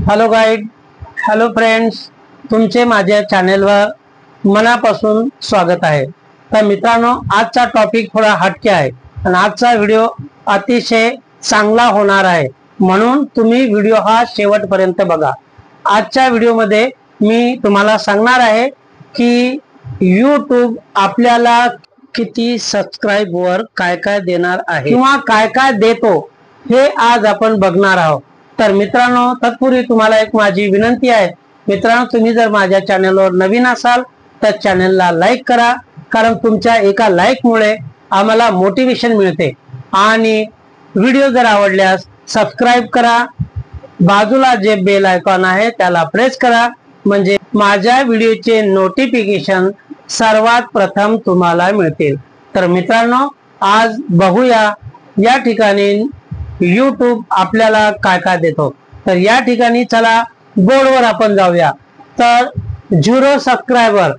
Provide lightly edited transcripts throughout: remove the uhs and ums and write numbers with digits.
Hello guide, hello friends, तुमचे माझ्या चॅनेलवर मनापासून स्वागत आहे। तर मित्रांनो, आजचा टॉपिक थोडा हटके आहे आणि आजचा व्हिडिओ अतिशय चांगला होणार आहे, म्हणून तुम्ही व्हिडिओ हा शेवटपर्यंत बघा। आजच्या व्हिडिओमध्ये मी तुम्हाला सांगणार आहे की YouTube आपल्याला किती सबस्क्राइबर काय काय देणार आहे किंवा काय काय देतो हे आज आपण बघणार आहोत। तर मित्रांनो, तत्पूर्वी तुम्हाला एक माझी विनंती आहे। मित्रांनो, तुम्ही जर माझ्या चॅनलवर नवीन असाल तर चॅनलला लाईक करा, कारण तुमच्या एका लाईकमुळे आम्हाला मोटिवेशन मिळते। आणि व्हिडिओ जर आवडल्यास सबस्क्राइब करा, बाजूला जे बेल आयकॉन आहे त्याला प्रेस करा, म्हणजे माझ्या व्हिडिओचे नोटिफिकेशन सर्वात प्रथम तुम्हाला मिळतील। तर मित्रांनो, आज बघूया या ठिकाणी YouTube आपल्याला काय काय देतो। तर या ठिकाणी चला बोर्डवर आपण जाऊया। तर 0 सबस्क्राइबर,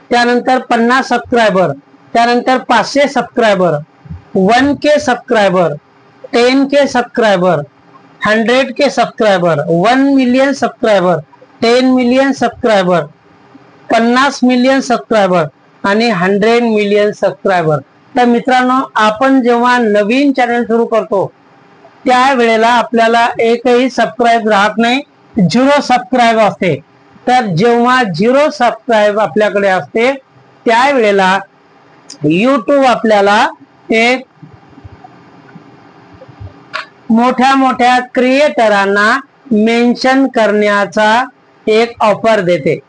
त्यानंतर 50 सबस्क्राइबर, त्यानंतर 500 subscriber, 1K subscriber, 10K subscriber, 100K subscriber, 1 million subscriber, 10 million subscriber, 50 million subscriber आणि 100 मिलियन सबस्क्राइबर। तर मित्रांनो, आपण जेव्हा नवीन चॅनल सुरू करतो त्यावेळेला आपल्याला एकही सबस्क्राइब राहत नाही, 0 सबस्क्राइब असते। तर जेव्हा 0 सबस्क्राइब आपल्याकडे असते त्यावेळेला YouTube आपल्याला एक मोठ्या मोठ्या क्रिएटरांना मेन्शन करण्याचा एक ऑफर देते।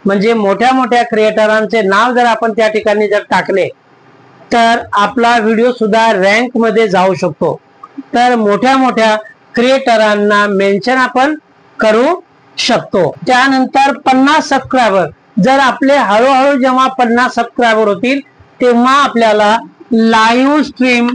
म्हणजे मोठ्या मोठ्या क्रिएटरांचे नाव जर आपण त्या ठिकाणी जर टाकले तर आपला व्हिडिओ सुद्धा रँक मध्ये जाऊ शकतो। तर मोठ्या मोठ्या क्रिएटरांना मेन्शन आपण करू शकतो। त्यानंतर 50 सबस्क्राइबर, जर आपले हळूहळू जेव्हा 50 सबस्क्राइबर होतील तेव्हा आपल्याला लाईव्ह स्ट्रीम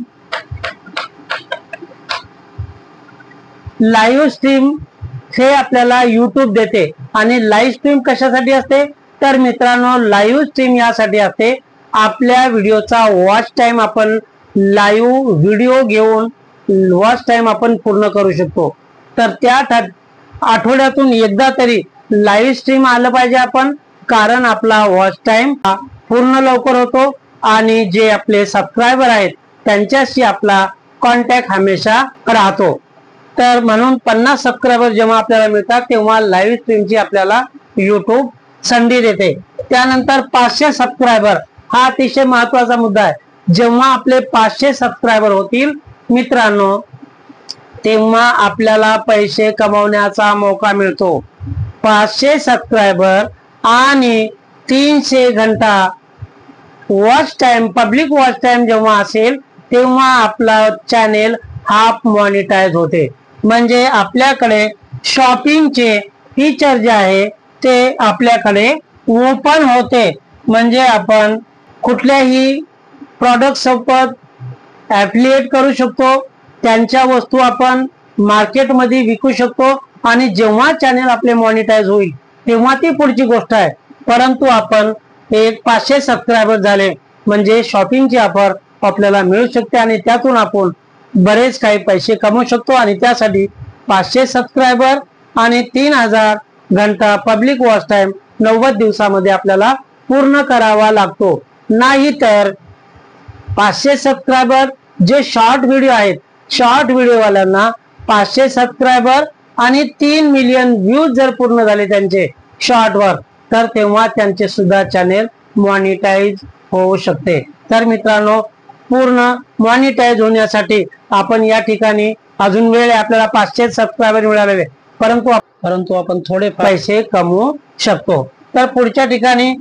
हे आपल्याला YouTube देते। आणि लाईव्ह स्ट्रीम कशासाठी असते तर मित्रांनो, लाईव्ह स्ट्रीम यासाठी असते आपल्या व्हिडिओचा वॉच टाइम आपण लाईव्ह व्हिडिओ घेऊन वॉच टाइम आपण पूर्ण करू शकतो। तर त्या आठवड्यातून एकदा तरी लाईव्ह स्ट्रीम आलं पाहिजे आपण, कारण आपला वॉच टाइम पूर्ण लवकर होतो आणि जे आपले सबस्क्राइबर आहेत त्यांच्याशी आपला कॉन्टॅक्ट हमेशा राहतो। तर म्हणून 50 सबस्क्राइबर जेव्हा आपल्याला मिळतात तेव्हा लाईव्ह स्ट्रीमची आपल्याला YouTube संधी देते। त्यानंतर 500 सबस्क्राइबर हा अतिशय महत्वाचा मुद्दा आहे। जेव्हा आपले 500 सबस्क्राइबर होतील मित्रांनो, तेव्हा आपल्याला पैसे कमवण्याचा मौका मिळतो। 500 सबस्क्राइबर आणि 300 घंटा watch time, public watch time जेव्हा असेल तेव्हा आपला चॅनेल हाफ मॉनिटाइज होते। म्हणजे आपल्याकडे शॉपिंगचे फीचर जे आहे ते आपल्याकडे ओपन होते। म्हणजे आपण कुठल्याही प्रोडक्ट सोबत ॲफिलिएट करू शकतो, त्यांच्या वस्तू आपण मार्केटमध्ये विकू शकतो। आणि जेव्हा चॅनल आपले मॉनिटाइज होईल तेव्हा ती पुढची गोष्ट आहे। परंतु आपण एक 500 सबस्क्राइबर झाले म्हणजे शॉपिंगची ऑफर आपल्याला मिळू शकते आणि त्यातून आपण बरेच काही पैसे कमवू शकतो। आणि त्यासाठी 500 सबस्क्राइबर आणि 3000 घंटा पब्लिक वॉच टाइम 90 दिवसामध्ये आपल्याला पूर्ण करावा लागतो। नाही तर 500 सबस्क्राइबर जे शॉर्ट व्हिडिओ आहेत, शॉर्ट व्हिडिओ वाल्यांना 500 सबस्क्राइबर आणि 3 मिलियन व्ह्यूज जर पूर्ण झाले त्यांचे शॉर्टवर, तर तेव्हा त्यांचे सुद्धा चॅनेल मॉनिटाइज होऊ शकते। तर मित्रांनो, पूर्ण मॉनिटाइज होण्यासाठी आपण या ठिकाणी अजून वेळ आहे, आपल्याला 500 सबस्क्राइबर मिळालेले, परंतु आपण थोडे पैसे कमवू शकतो। तर पुढच्या ठिकाणी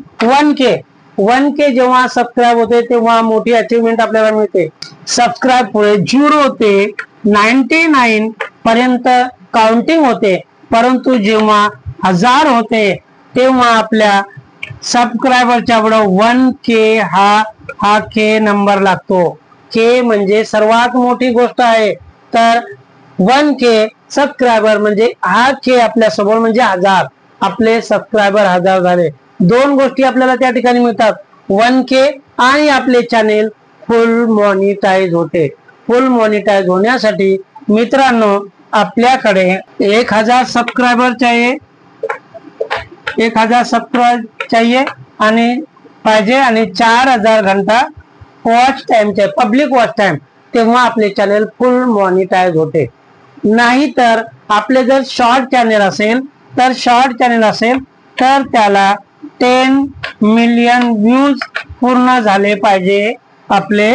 1K जेव्हा सबस्क्राइब होते तेव्हा मोठी अचीवमेंट आपल्याला मिळते। सबस्क्राइब पुढे 0 ते 99 पर्यंत काउंटिंग होते, परंतु जेव्हा 1000 होते तेव्हा आपल्या सबस्क्रायबरच्या पुढे 1K हा K नंबर लागतो। K म्हणजे सर्वात मोठी गोष्ट आहे। तर 1K सबस्क्रायबर म्हणजे हा K आपल्या समोर म्हणजे 1000, आपले सबस्क्रायबर 1000 झाले। दोन गोष्टी आपल्याला त्या ठिकाणी मिळतात, 1K आणि आपले चॅनेल फुल मॉनिटाइज होते। फुल मॉनिटाइज होण्यासाठी मित्रांनो आपल्याकडे 1000 सब्सक्राइबर चाहिए, 1000 सब्सक्राइब चाहिए आणि पाहिजे आणि 4000 घंटा वॉच टाइम चाहिए, पब्लिक वॉच टाइम, तेव्हा आपले चॅनल फुल मॉनिटाइज होते. नाहीतर आपले जर शॉर्ट चॅनल असेल तर त्याला 10 मिलियन व्ह्यूज पूर्ण झाले पाहिजे आपले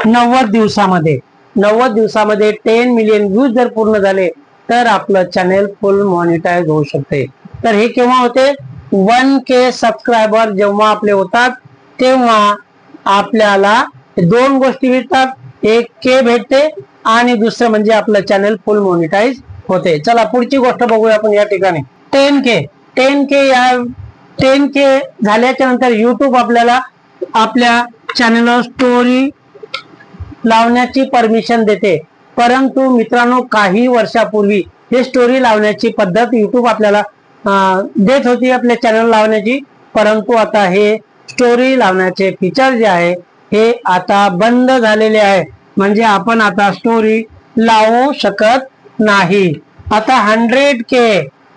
90 दिवसामध्ये. 90 दिवसामध्ये 10 मिलियन व्ह्यूज जर पूर्ण झाले तर आपलं चॅनल फुल मॉनिटाइज होऊ शकते. तर हे केव्हा होते? 1K सबस्क्रायबर जेव्हा आपले होतात तेव्हा आपल्याला दोन गोष्टी भेटतात, एक K भेटते आणि दुसरं म्हणजे आपलं चॅनल फुल मॉनिटाइज होते. चला पुढची गोष्ट बघूया आपण या ठिकाणी. 10K झाल्याच्या नंतर युट्यूब आपल्याला आपल्या चॅनलवर स्टोरी लावण्याची परमिशन देते. परंतु मित्रांनो, काही वर्षापूर्वी हे स्टोरी लावण्याची पद्धत युट्यूब आपल्याला देत होती आपल्या चॅनल लावण्याची, परंतु आता हे स्टोरी लावण्याचे फीचर जे आहे हे आता बंद झालेले आहे. म्हणजे आपण आता स्टोरी लावू शकत नाही. आता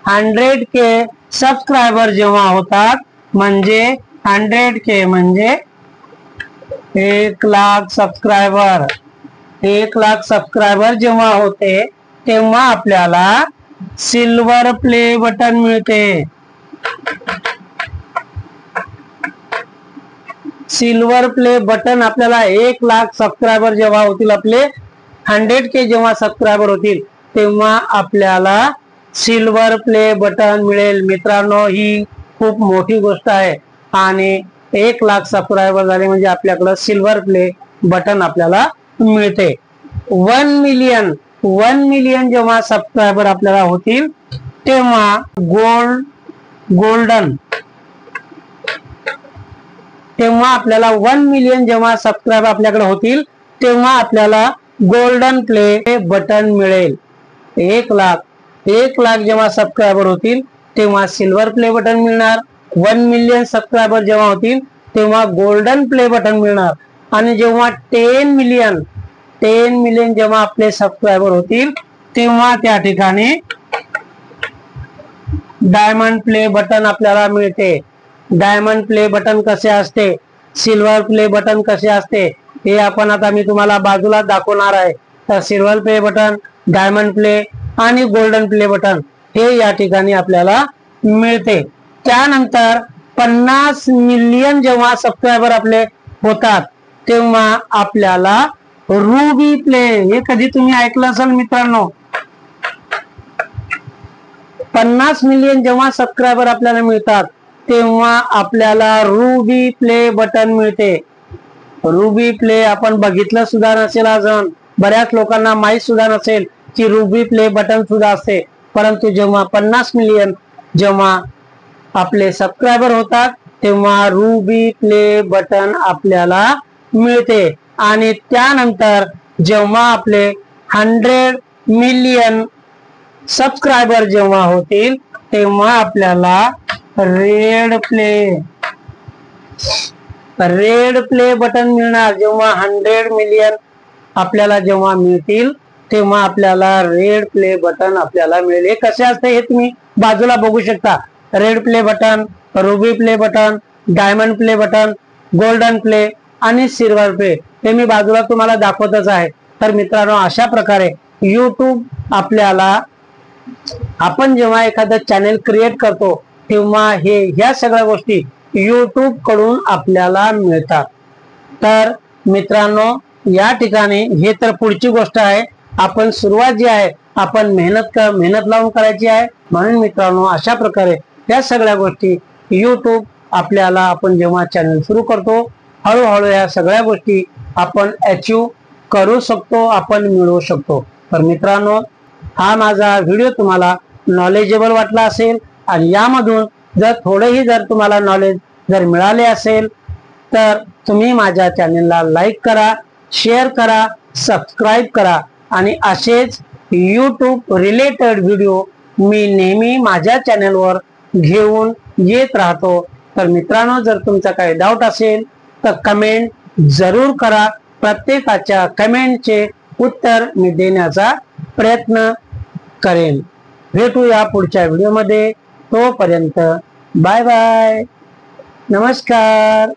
100K सबस्क्रायबर जेव्हा होतात म्हणजे 100K म्हणजे 1,00,000 सबस्क्रायबर, 1,00,000 सबस्क्रायबर जेव्हा होते तेव्हा आपल्याला सिल्वर प्ले बटन मिळते. सिल्वर प्ले बटन आपल्याला 1,00,000 सबस्क्रायबर जेव्हा होतील, आपले 100K जेव्हा सबस्क्रायबर होतील तेव्हा आपल्याला सिल्वर प्ले बटन मिळेल. मित्रांनो, ही खूप मोठी गोष्ट आहे आणि 1,00,000 सबस्क्रायबर झाले म्हणजे आपल्याकडे सिल्वर प्ले बटन आपल्याला मिळते. 1 मिलियन जेव्हा सबस्क्रायबर आपल्याला होतील तेव्हा गोल्डन तेव्हा आपल्याला 1 मिलियन जेव्हा सबस्क्राइब आपल्याकडे होतील तेव्हा आपल्याला गोल्डन प्ले बटन मिळेल. 1,00,000 जेव्हा सबस्क्रायबर होतील तेव्हा सिल्वर प्ले बटन मिळणार. 1 मिलियन सबस्क्रायबर जेव्हा होतील तेव्हा गोल्डन प्ले बटन मिळणार. आणि जेव्हा 10 मिलियन जेव्हा आपले सबस्क्रायबर होतील तेव्हा त्या ठिकाणी डायमंड प्ले बटन आपल्याला मिळते. डायमंड प्ले बटन कसे असते, सिल्वर प्ले बटन कसे असते हे आपण आता मी तुम्हाला बाजूला दाखवणार आहे. तर silver play button, diamond play आणि गोल्डन प्ले बटन हे या ठिकाणी आपल्याला मिळते. त्यानंतर 50 मिलियन जेव्हा सबस्क्रायबर आपले होतात तेव्हा आपल्याला रुबी प्ले, हे कधी तुम्ही ऐकलं असेल मित्रांनो, 50 मिलियन जेव्हा सबस्क्रायबर आपल्याला मिळतात तेव्हा आपल्याला रुबी प्ले बटन मिळते. रुबी प्ले आपण बघितलं सुद्धा नसेल, अजून बऱ्याच लोकांना माहित सुद्धा नसेल की रुबी प्ले बटन सुद्धा असते. परंतु जेव्हा 50 मिलियन जेव्हा आपले सबस्क्रायबर होतात तेव्हा रुबी प्ले बटन आपल्याला मिळते. आणि त्यानंतर जेव्हा आपले 100 मिलियन सबस्क्रायबर जेव्हा होतील तेव्हा आपल्याला रेड प्ले बटन मिळणार. जेव्हा 100 मिलियन आपल्याला जेव्हा मिळतील तेव्हा आपल्याला रेड प्ले बटन आपल्याला मिळेल. हे कसे असते हे तुम्ही बाजूला बघू शकता. Red play button, ruby play button, diamond play button, golden play आणि सिल्वर प्ले हे मी बाजूला तुम्हाला दाखवतच आहे. तर मित्रांनो, अशा प्रकारे YouTube आपल्याला, आपण जेव्हा एखादं चॅनल क्रिएट करतो तेव्हा ह्या सगळ्या गोष्टी YouTube कडून आपल्याला मिळतात. तर मित्रांनो, या ठिकाणी हे तर पुढची गोष्ट आहे. आपण सुरुवात जी आहे आपण मेहनत लावून करायची आहे. म्हणून मित्रांनो, अशा प्रकारे या सगळ्या गोष्टी YouTube आपल्याला, आपण जेव्हा चॅनल सुरू करतो हळूहळू या सगळ्या गोष्टी आपण अचीव करू शकतो, आपण मिळवू शकतो. तर मित्रांनो, हा माझा व्हिडिओ तुम्हाला नॉलेजेबल वाटला असेल आणि यामधून जर थोडेही जर तुम्हाला नॉलेज जर मिळाले असेल तर तुम्ही माझ्या चॅनलला लाईक करा, शेअर करा, सबस्क्राईब करा आणि असेच YouTube रिलेटेड व्हिडिओ मी नेहमी माझ्या चॅनलवर घेऊन येत राहतो. तर मित्रांनो, जर तुमचा काही डाऊट असेल तर कमेंट जरूर करा. प्रत्येकाच्या कमेंटचे उत्तर मी देण्याचा प्रयत्न करेन. भेटूया पुढच्या व्हिडिओमध्ये. तोपर्यंत बाय बाय, नमस्कार.